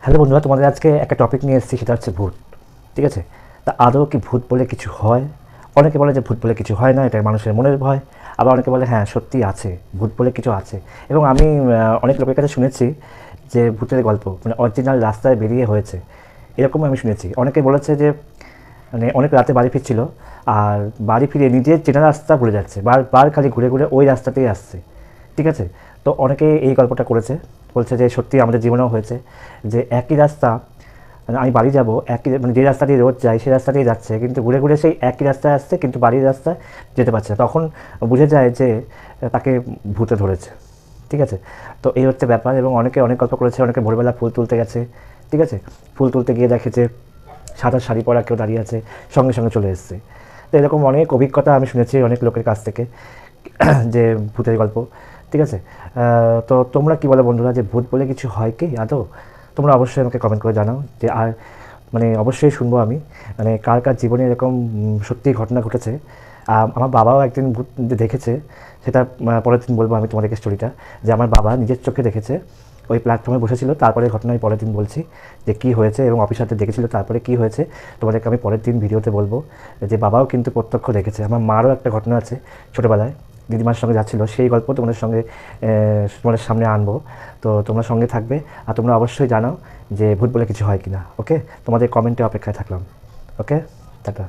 Hello বন্ধুরা, তোমাদের আজকে একটা টপিক নিয়ে এসেছি, সেটা হচ্ছে ভূত। ঠিক আছে? তা আদৌ কি ভূত বলে কিছু হয়? অনেকে বলে যে ভূত বলে কিছু হয় না, এটা মানুষের মনের ভয়। আবার অনেকে বলে হ্যাঁ সত্যি আছে, ভূত বলে কিছু আছে। এবং আমি অনেক লোকের কাছে শুনেছি যে ভূতের গল্প মানে অরিজিনাল রাস্তায় বেরিয়ে হয়েছে, এরকম আমি শুনেছি। অনেকে বলেছে যে মানে অনেক রাতে বাড়ি ফিরছিল, আর বাড়ি ফিরে নিজের চেনা রাস্তা ভুলে যাচ্ছে, বার খালি ঘুরে ঘুরে ওই রাস্তাতেই আসছে। ঠিক আছে? তো অনেকে এই গল্পটা করেছে, বলছে যে সত্যি আমাদের জীবনেও হয়েছে যে একই রাস্তা, মানে আমি বাড়ি যাব, একই মানে যে রাস্তা দিয়ে রোজ যাই সেই রাস্তা দিয়ে যাচ্ছে, কিন্তু ঘুরে ঘুরে সেই একই রাস্তায় আসছে, কিন্তু বাড়ির রাস্তায় যেতে পারছে না। তখন বুঝে যায় যে তাকে ভূতে ধরেছে। ঠিক আছে? তো এই হচ্ছে ব্যাপার। এবং অনেকে অনেক গল্প করেছে, অনেকে ভোরবেলা ফুল তুলতে গেছে। ঠিক আছে? ফুল তুলতে গিয়ে দেখে যে সাদা শাড়ি পরা কেউ দাঁড়িয়ে আছে, সঙ্গে সঙ্গে চলে এসছে। তো এরকম অনেক অভিজ্ঞতা আমি শুনেছি অনেক লোকের কাছ থেকে, যে ভূতের গল্প। ঠিক আছে? তো তোমরা কি বলো বন্ধুরা, যে ভূত বলে কিছু হয় কি আদৌ? তোমরা অবশ্যই আমাকে কমেন্ট করে জানাও যে, আর মানে অবশ্যই শুনবো আমি, মানে কার কার জীবনে এরকম সত্যি ঘটনা ঘটেছে। আমার বাবাও একদিন ভূত দেখেছে, সেটা পরের দিন বলবো আমি তোমাদেরকে স্টোরিটা। যে আমার বাবা নিজের চোখে দেখেছে, ওই প্ল্যাটফর্মে বসেছিল, তারপরে ঘটনায় পরের দিন বলছি যে কী হয়েছে, এবং অফিসারদের দেখেছিল তারপরে কী হয়েছে তোমাদেরকে আমি পরের দিন ভিডিওতে বলবো। যে বাবাও কিন্তু প্রত্যক্ষ দেখেছে। আমার মারও একটা ঘটনা আছে, ছোটোবেলায় দিদিমার সঙ্গে যাচ্ছিলো, সেই গল্প তোমাদের সঙ্গে তোমাদের সামনে আনবো। তো তোমরা সঙ্গে থাকবে, আর তোমরা অবশ্যই জানাও যে ভূত বলে কিছু হয় কি না। ওকে? তোমাদের কমেন্টে অপেক্ষায় থাকলাম। ওকে? টাটা।